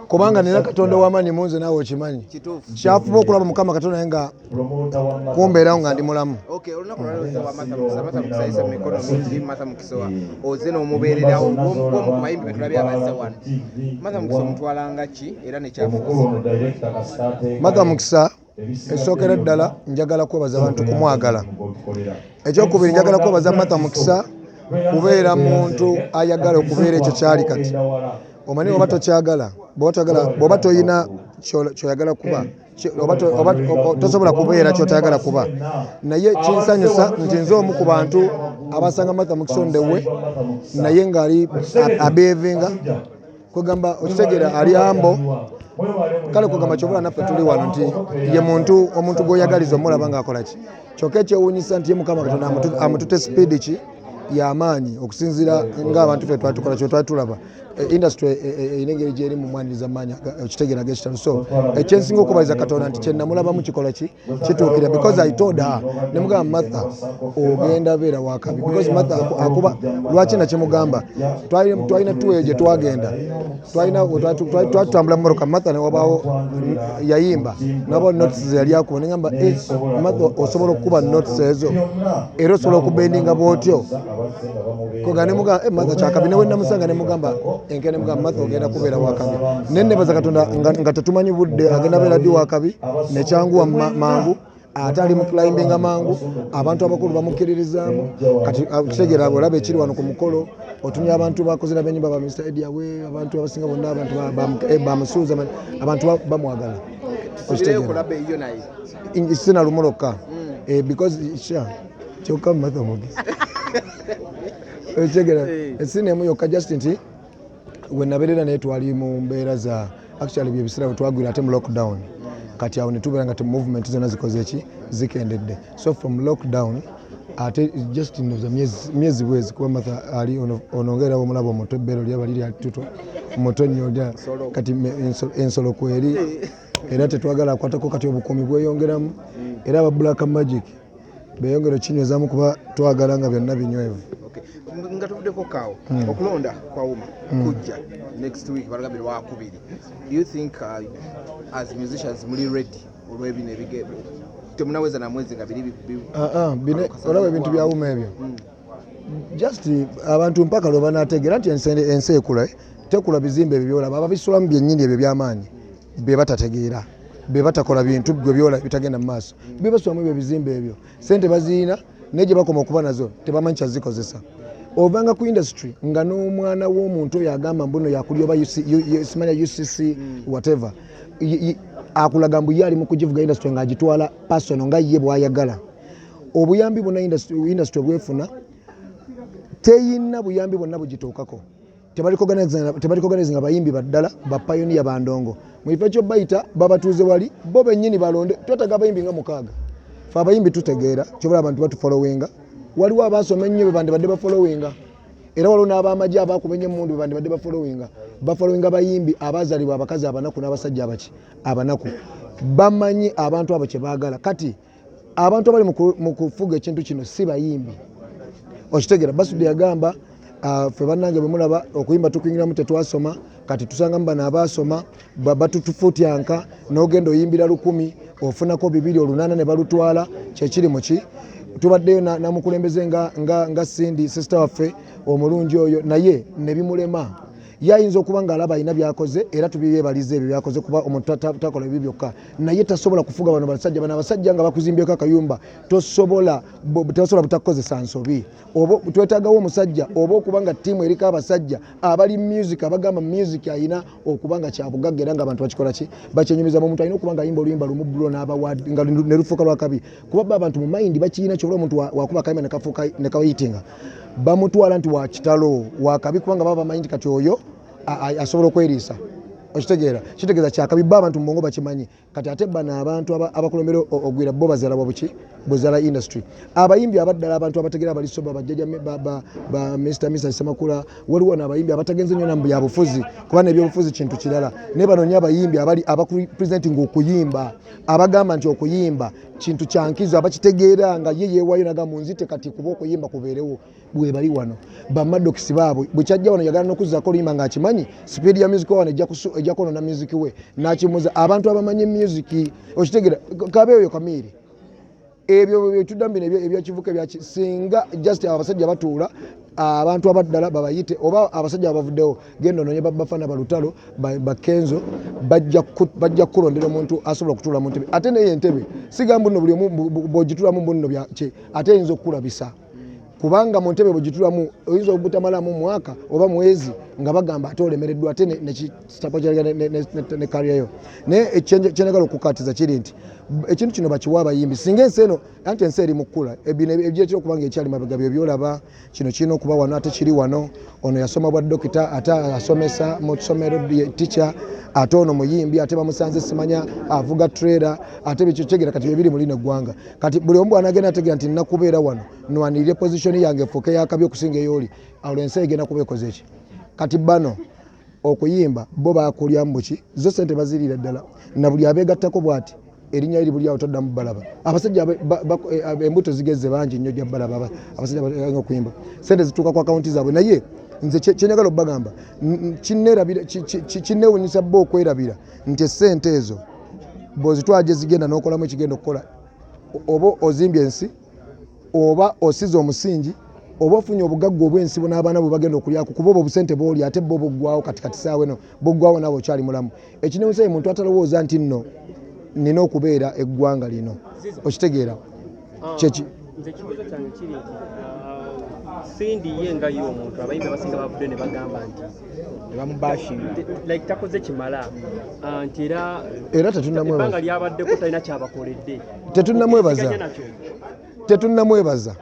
kubanga nina Katonda w'amaanyi munze naawe okimanyi kyafuba okulaba Mukama Katonda nga kumbeerawo nga ndi mulamu. Okay, olunaku lwaleero Mata Mukisa yise mikono mingi. Mata Mukisa oze n'omubeererawo omu ku bayimbi be tulabye abazze wano. Mata Mukisa omutwalanga ki era ne kyafuusa? Mata Mukisa esookera ddala njagala kwebaza abantu kumwagala. Ekyokubiri njagala kwebaza Mata Mukisa kubeera muntu ayagala okubeera ekyo kyali kati. Omanyi oba tokyagala bw'oba toyina kyoyagala kuba tosobola kubeera kyotayagala kuba. Naye kinsanyusa nti nze omu ku bantu abasanga Mata Mukisa ondewe naye ng'ali abeevinga kwegamba okitegeera ali ambo kale kwegamba kyobula naffe tuli wano nti ye omuntu gw'oyagaliza omulaba ng'akola ki. Kyokka ekyewuunyisa nti ye Mukama Katonda amutute sipiidi ki y'amaanyi okusinziira ng'abantu ffe twatukola kyetwali tulaba industry eyina engeri gy'eri mu mwaniriza amaanyi okitegeera ag'ekitalo. So ekyensinga okubaliza Katonda nti kye namulabamu kikola ki kituukira because I told her ne mugamba Martha ogenda beera wakabi because Martha akuba lwaki nakimugamba twalina tuweyo gye twagenda twatutambula mu mmotoka Martha ne wabaawo yayimba nabaawo notices yali akuba ne ngamba Martha osobola okukuba notices ezo era osobola okubendinga bw'otyo koga ne mugamba Martha kyakabi ne we namusanga ne mugamba enkene mugamba Martha ogenda kubeera wakabi nenebaza Katonda nga tetumanyi budde agenda beera ddi wakabi nekyanguwa mangu ate ali mu climbinga mangu abantu abakulu bamukkiririzaamu kati kitegeera olaba ekiri wano ku mukolo otumya abantu bakozera benyumba ba Mr. Eddie we abantu abasinga bonna abantu bamusuuza abantu bamwagala sina lumoloka because kyokka Martha omugezi ekitegeera esina emu yokka just nti we nabeerera naye twali mu mbeera za actually byebisira bwe twagwira ate mu lockdown kati awo ne tubeera nga movement zonna zikoze eki zikendedde so from lockdown ate just ndoza myezi bwezi kuba Martha ali onongera omulabo omuto ebbero lyaba liri atuto omuto nnyo kati ensolo kweri era tetwagala akwatako kati obukuumi bweyongeramu era aba Black Magic beyongera okinywezaamu kuba twagala nga byonna binywevu. Nga tuvuddeko kaawo okulonda kwawuma kujja next week balagambira wakubiri. Do you think as musicians muli ready olw'ebino ebigero temunaweza na mwezi nga biri olaba ebintu byawuma ebyo just abantu mpaka lwe banaategeera nti ensi ekula tekula bizimbe ebyo byolaba ababisulamu byennyini ebyo by'amaanyi be batategeera be batakola bintu gwe byola bitagenda mu maaso be basulamu ebyo bizimbe ebyo sente baziina naye gye bakoma okuba nazo tebamanyi kyazikozesa. Ovanga ku industry nga n'omwana w'omuntu oyo agamba mbuno yakulya oba simanya UCC whatever akulaga mbu ye ali mu kugivuga industry ng'agitwala personal nga ye bw'ayagala. Obuyambi bwonna industry bwefuna teyina buyambi bwonna bugituukako tebalikoganize nga bayimbi baddala bapayoniya bandongo mu kifo ekyo bayita babatuuze wali bo bennyini balonde twetaga abayimbi nga 6 fe abayimbi tutegeera kyobola abantu batufollowinga waliwo abasoma ennyo be bandibadde bafollowinga era waliwo n'abamagye abakubenye emmundu be bandibadde bafollowinga bayimbi abazaalibwa abakazi abanaku n'abasajja abanaku bamanyi abantu abo kye baagala. Kati abantu abali mu kufuga ekintu kino si bayimbi okitegeera Basudde yagamba ffe bannange bwe mulaba okuyimba tukuyingiramu tetwasoma kati tusangamu bano abasoma batutufutyanka n'ogenda oyimbira 100 ofunako 2 8 ne balutwala kyekiri muki tubaddeyo namukulembeze nga Cindy sister waffe omulungi oyo naye ne bimulema yayinza okuba ng'alaba alina byakoze era tubyebalize ebyo byakoze kuba omuntu takola ebyo byokka naye tasobola kufuga bano abasajja nga bakuzimbyeko akayumba tosobola butakozesa nsobi oba twetaagawo omusajja oba okuba nga ttiimu eriko abasajja abali music abagamba music ayina okuba nga kyabugagga era nga abantu bakikola ki bakyenyumiza mu muntu alina okuba nga ayimba oluyimba lumu bulo n'abawaadi nga ne lufuuka lwakabi kuba abantu mu mayindi bakirina kyobola omuntu wakuba kayimba ne kawayitinga bamutwala nti wa kitalo wakabi kubanga baba bamanyi nti kati oyo asobola okweriisa okitegeera kitegeeza kyakabi abantu mu bongo bakimanyi kati ate bano abantu abakulembera ogwira bo bazaala bwezaala industry abayimbi abaddala abantu abategeera balisoba bajjaja ba Mr. Semakula waliwo n'abayimbi abatagenze nnyo namu byabufuzi kuba n'ebyobufuzi kintu kirala naye bano nnyo abayimbi abali abakupresentinga okuyimba abagamba nti okuyimba kintu kyankizo abakitegeera nga ye yeewayo naga munzite kati kuba okuyimba kubeerewo bwe bali wano bamaddokisi baabwe bwe kyajja wano yagala n'okuzzaako oluyimba ng'akimanyi sipiidi ya music wano ejja kwonona music we n'akimuza abantu abamanyi music okitegeera kabeeyo kamiiri ebyo byetudambina ebyakivuka singa just abasajja batuula abantu abaddala babayite oba abasajja abavuddewo genda ononye Bafana balutalo bakenzo bajja kulondera omuntu asobola okutuula mu ntebe ate naye entebe sigamba nno buli omu bw'ogitulamu mbunno byaki ate eyinza okukulabisa kubanga mu ntebe bw'ogitulamu oyinza obutamalamu mwaka oba mwezi nga bagamba ate olemereddwa ate nekitapo ne kariyayo naye ekyenagala okukatiza kiri nti ekintu kino bakiwa abayimbi singa ensi eno anti ensi eri mu kkula bino ebyetera okubanga ekyali mabega byo byolaba kino kirina okuba wano ate kiri wano ono yasoma bwa dokita ate asomesa mu ssomero tica ate ono muyimbi ate bamusanze simanya avuga trailer ate bikyekegera kati bibiri mulina eggwanga kati buli omu bwanagenda ategera nti nnakubeera wano nwanirire position yange efuuke yakabi okusinga ey'oli awo ensi egenda kuba ekoze eki kati bano okuyimba bo bakulyamu buki zo sente baziriira ddala na buli abeegattako bw'ati erinnya liri buli awo toddamu balaba abasajja embuto zigeze bangi nnyo gya balaba abasajja balanga okuyimba sente zituuka ku akawunti zaabwe naye nze kyenyagala obbagamba kinneewuunyisa bo okwerabira nti esente ezo bw'ozitwala gye zigenda n'okolamu ekigenda okukola oba ozimbye ensi oba osize omusingi oba ofunye obugagga obw'ensibo n'abaana bwe bagenda okulyako kuba obwo obusente bw'oli ate bo buggwawo katikati saawe no buggwawo naawe okyali mulamu ekinewusa ye muntu atalowooza nti nno nina okubeera eggwanga lino okitegeera kyeki nze kibuzo kyange kiri nti Sindi ye nga yo omuntu abayimbi abasinga bavudde ne bagamba nti bamubashing like takoze kimala nti era tetunnamwebaza ebbanga lyabaddeko talina kyabakoledde tetunnamwebaza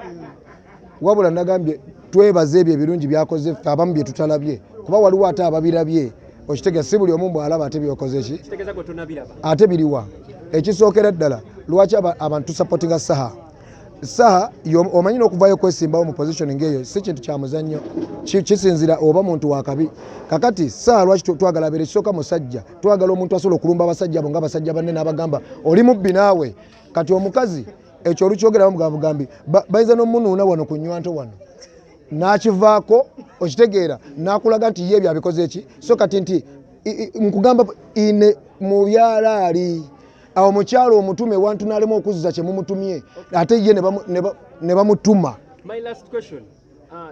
wabula nagambye twebaze ebyo ebirungi byakoze ffe abamu bye tutalabye kuba waliwo ate ababirabye okitegeera si buli omu bw'alaba ate byokoze ki ate biriwa ekisookera ddala lwaki abantu tusappotinga saha omanyi n'okuvaayo okwesimbawo mu position ng'eyo si kintu kya muzannyo kisinzira oba muntu wakabi kakati saha lwaki twagala abeera ekisooka musajja twagala omuntu asobola okulumba abasajja abo ng'abasajja banne n'abagamba oli mubbi naawe kati omukazi ekyo olukyogeramu mugambugambi bayinza n'omunuuna wano ku nnywanto wano n'akivaako okitegeera n'akulaga nti ye ebyo abikoze eki so kati nti nkugamba ine mu byalaali awo mukyalo omutume wantu n'alema okuzza kye mumutumye ate ye ne bamutuma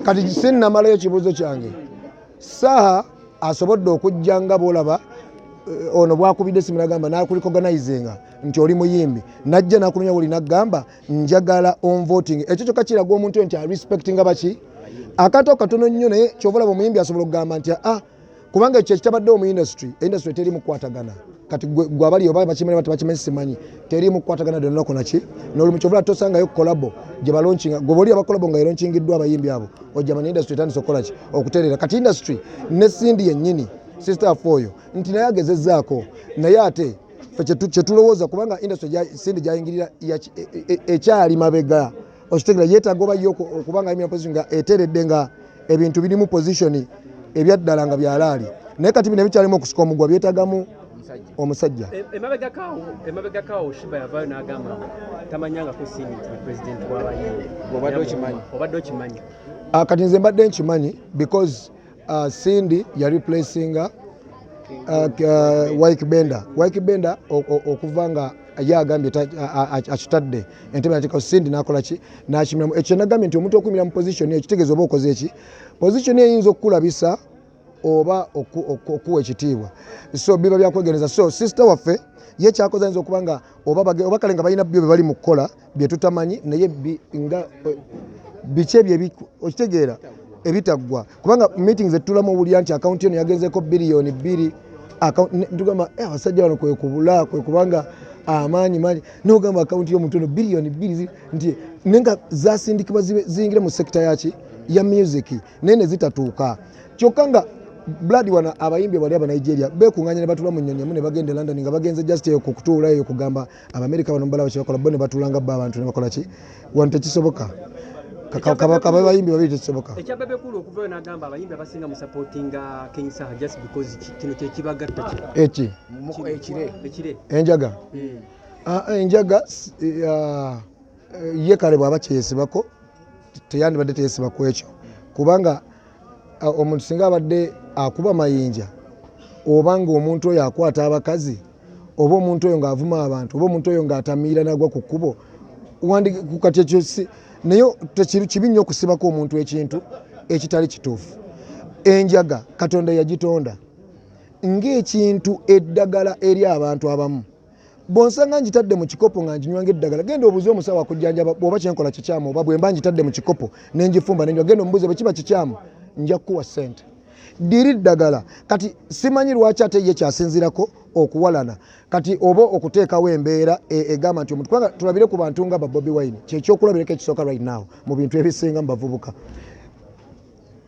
kati sinnamalayo ekibuuzo kyange saha asobodde okujja nga bwolaba ono bwakubidde simu nagamba nakulicognizinga nti oli muyimbi najja nakulumya buli nagamba njagala on voting ekyo kyokka kiraga omuntu nti arespectinga baki akato katono nnyo naye kyova olaba omuyimbi asobola okugamba nti kubanga ekyo ekitabaddewo mu industry teri mukwatagana kati gwe abali oba bakimanya bati bakimanyi simanyi teri mukwatagana ddonako naki n'olumu kyova tosangayo kolabo gye balonkinga gwe boli abakolabo nga eronkingiddwa abayimbi abo ojja manya industry etandise okukola ki okutereera kati industry ne Sindi yennyini sister afoyo nti naye agezezzaako naye ate kyetulowooza kubanga industry Sindi gyayingirira ekyali mabega okitegeera yeetaaga oba yo okubanga ayimira position nga eteredde nga ebintu birimu position ebyaddala nga byalaali naye kati bino ebikyalimu okusika omugwa byetaagamu omusajja emabega kawo Shiba yavaayo n'agamba tamanyangako Sindi nti president w'abayimbi obadde okimanyi kati nze mbadde nkimanyi because Sindi ya replacinga Waikibenda okuva nga ye agambye akitadde entebe nateekako Sindi n'akola ki n'akimiramu ekyo nagambye nti omuntu okumira mu position eyo kitegeeza oba okoze eki position eyinza okukulabisa oba okuwa ekitiibwa so biba byakwegereza so sister waffe ye kyakoze ayinza okuba nga oba kale nga balina byo bye bali mu kukola bye tutamanyi naye nga biki ebyo okitegeera ebitaggwa kubanga meetings etulamu obulya nti akawunti eno yagenzeeko bilioni 2 tugamba abasajja bano kwekubula kwekubanga amaanyi nogamba akawunti y'omuntu ono bilioni 2 nti nenga zasindikibwa ziyingire mu sekita yaki ya music naye ne zitatuuka kyokka nga blood wana abayimbi bali aba Nigeria bekunganya ne batula mu nnyonyi ne bagenda London nga bagenze just eyo kutuula eyo kugamba Abamerika bano mbala bakibakola bo ne batulanga ba abantu ne bakola ki wante kisoboka kabaka bayimbi babiri tekisoboka ekya Bebe kulu okuvayo n'agamba abayimbi abasinga mu supportinga King Saha just because kino kye kibagatta ekire enjaga enjaga ye kale bwaba kyesibako teyandibadde teyesibako ekyo kubanga omuntu singa abadde akuba mayinja obanga omuntu oyo akwata abakazi oba omuntu oyo ng'avuma abantu oba omuntu oyo ng'atamiira nagwa ku kkubo kati ekyo naye kibi nnyo okusibako omuntu ekintu ekitali kituufu. Enjaga Katonda yagitonda ng'ekintu eddagala eri abantu abamu. Bw'onsanga ngitadde mu kikopo nga nginywa ng'eddagala, genda obuuze omusawo akujjanjaba bw'oba kyenkola kikyamu oba bwe mba ngitadde mu kikopo ne ngifumba ne njwa, genda omubuuze bwe kiba kikyamu nja kukuwa ssente. Diri ddagala. Kati simanyi lwaki ate ye kyasinzirako okuwalana kati oba okuteekawo embeera egamba nti omuntu kubanga tulabire ku bantu nga ba Bobi Wine kyekyokulabirako ekisooka right now mu bintu ebisinga mu bavubuka.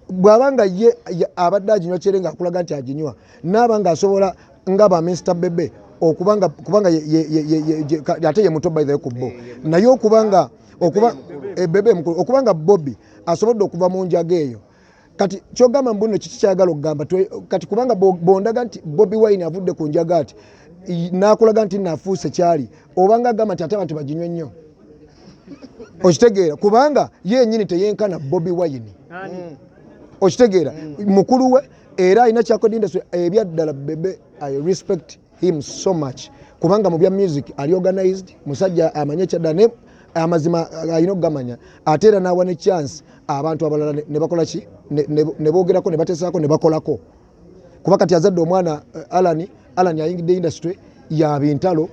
Bw'abanga ye abadde aginywa kyere ng'akulaga nti aginywa n'aba ng'asobola nga ba Mr. Bebe kubanga ate ye muto by the way ku bo naye okubanga Bebe mukulu okubanga Bobi asobodde okuva mu njaga eyo. Kati kyogamba mbuno kiki kyayagala okugamba kati kubanga bondaga nti Bobi Wine avudde ku njaga ati n'akulaga nti nafuuse kyali obanga agamba nti ate abantu baginywe nnyo okitegeera kubanga yennyini teyenkana Bobi Wine okitegeera mukulu we era alina kyakodi industry ebyaddala Bebe I respect him so much kubanga mu bya music ali organized musajja amanye kyaddala amazima alina okugamanya ate era n'awa ne chance abantu abalala ne bakola ki ne boogerako ne bateesako ne bakolako kuba kati azadde omwana Allan ayingidde industry ya bintalo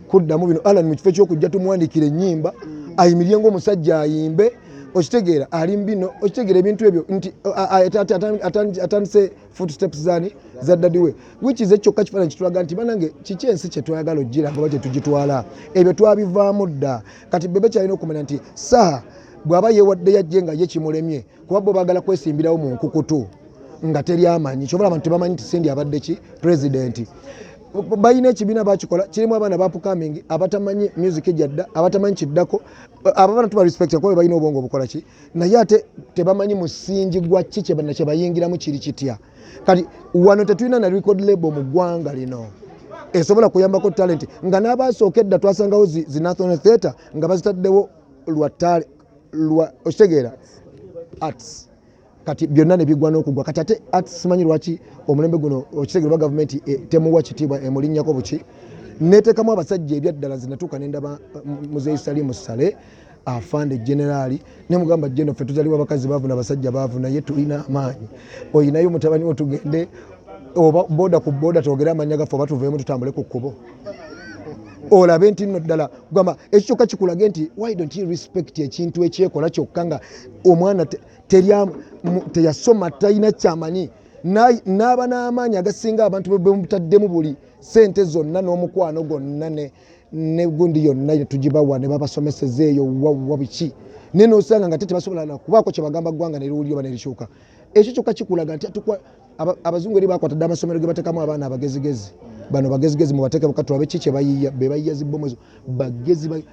kuddamu bino Allan mu kifo ky'okujja tumwandiikira ennyimba ayimirye ng'omusajja ayimbe okitegeera ali mbino okitegeera ebintu ebyo nti atandise footsteps zani za daddy we which is ekyokka kifaananyi kitulaga nti banange kiki ensi kye twayagala ogira nga tugitwala ebyo twabivaamu dda. Kati Bebe kyalina okumanya nti saha bw'aba yeewadde yajje nga ye kimulemye kuba bo baagala kwesimbirawo mu nkukutu nga teri amanyi kyobola abantu tebamanyi nti Sindi abadde ki pulezidenti. Balina ekibiina bakikola kirimu abaana bapukamingi abatamanyi music ejjadda abatamanyi kiddako abaana tuba respect kuba balina obwongo obukola ki naye ate tebamanyi musingi gwa ki kye bayingiramu kiri kitya. Kati wano tetulina na record label mu ggwanga lino esobola kuyambako talent nga n'abaasooka edda twasangawo zi National Theatre nga bazitaddewo lwa okitegeera arts kati byonna ne bigwa n'okugwa kati ate arts simanyi lwaki omulembe guno okitegeera gavumenti temuwa kitiibwa emulinnyako buki neteekamu abasajja ebyaddala zinatuuka nendaba Muzeeyi Salimu Sale afande generali ne mugamba jeno ffe tuzaliwa abakazi baavu n'abasajja baavu naye tulina amaanyi oyinayo mutabani wo tugende oba boda ku boda twogere amannya gaffe oba tuveemu tutambule ku kkubo olabe nti nno ddala kugamba ekikyokka kikulage nti why don't you respect ekintu ekyekola kyokka nga omwana teyasoma talina kyamanyi n'aba n'amaanyi agasinga abantu bemutaddemu buli sente zonna n'omukwano gwonna ne gundi yonna tugibawa ne babasomeseza eyo wa biki naye n'osanga nga tebasobola nakubaako kye bagamba ggwanga ne liwulira oba ne likyuka. Ekyo kyokka kikulaga nti abazungu eri bakwatadde amasomero ge bateekamu abaana abagezigezi bano bagezigezi mubateekemu katulabe ki kye bayiya be bayiya zibbomu ezo bagezi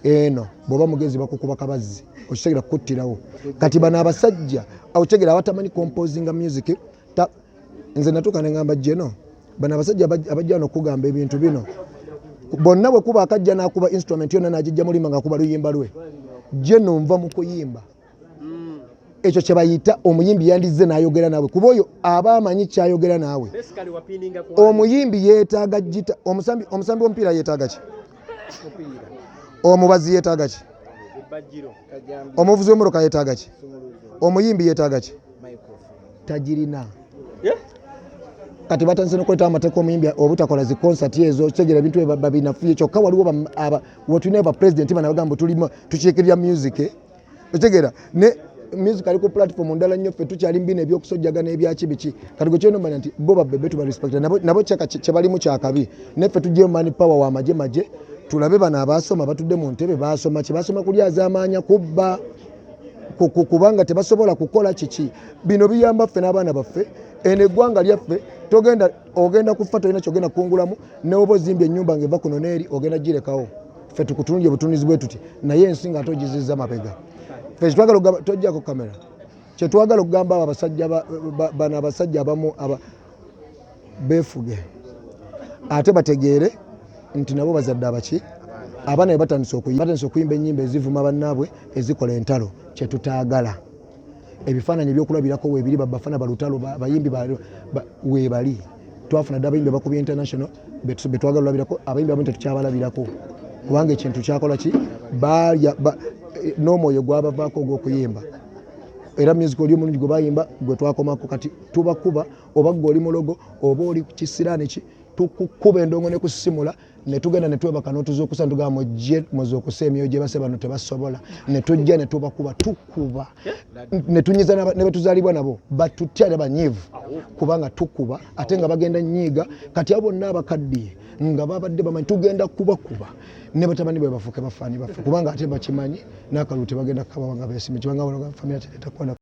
eno bw'oba mugezi bakukuba kabazzi okitegeera kukuttirawo. Kati bano abasajja okitegeera abatamanyi composing music nze natuuka ne ngamba jeno bano abasajja abajja wano okugamba ebintu bino bonna bwe kuba akajja n'akuba instrument yonna n'agijja mulimba ng'akuba luyimba lwe jeno nva mu kuyimba ekyo kye bayita omuyimbi yandize n'ayogera naawe kuba oyo aba amanyi kyayogera naawe. Omuyimbi yeetaaga gita omusambi w'omupiira yeetaaga ki omubazi yeetaaga ki omuvuzi w'emmotoka yeetaaga ki omuyimbi yeetaaga ki tagirina. Kati batandise n'okwetaawo amateeka omuyimbi obutakola zi concert ezo kitegeera ebintu ebyo babinafuye kyokka waliwo wetulina bapulezidenti bano abagamba tukiikirira music okitegeera ne music ali ku platform ndala nnyo ffe tukyali mbina ebyokusojjagana ebyaki biki kati gwe kyenomanya nti bo babebe tubarespecta nabo kye balimu kyakabi neffe tujjeyo mani power wa maje tulabe bano abaasoma batudde mu ntebe baasoma kye basoma kulyazaamaanya kubba kubanga tebasobola kukola kiki bino biyamba ffe n'abaana baffe eno eggwanga lyaffe ogenda kufa tolina kyogenda kungulamu newoba ozimbye ennyumba ng'eva kuno neeri ogenda girekawo ffe tukutunulye butunuzi bwe tuti naye ensi nga ate ogizizza mabega ffe kyetwagala okugamba tojjako kamera kyetwagala okugamba bano abasajja abamu beefuge ate bategeere nti nabo bazadde abaki abaana be batandise okuyimba ennyimba ezivuma bannaabwe ezikola entalo kye tutaagala. Ebifaananyi ebyokulabirako weebiri Bafana balutalo bayimbi weebali. Twafuna dda abayimbi bakubye international betwagala olabirako, abayimbi abamu tetukyabalabirako kubanga ekintu kyakola ki n'omwoyo gwabavaako ogw'okuyimba. Era music oli omulungi gwe bayimba gwe twakomako kati tubakuba oba gwe oli mulogo oba oli kisiraani ki tukukuba endongo ne kusimula ne tugenda ne twebaka n'otuzuukusa ne tugamba mujje muzuukuse emyoyo gye base bano tebasobola ne tujja ne tubakuba tukuba ne tunyiza ne betuzaalibwa nabo batutya ne banyiivu kubanga tukuba ate nga bagenda nnyiiga kati abo bonna abakaddiye nga babadde bamanyi tugenda kubakuba ne batabani bwe bafuuke bafaani bafe kubanga ate bakimanyi n'akalulu tebagenda kukabawanga beesimye kibanga famire tetakwana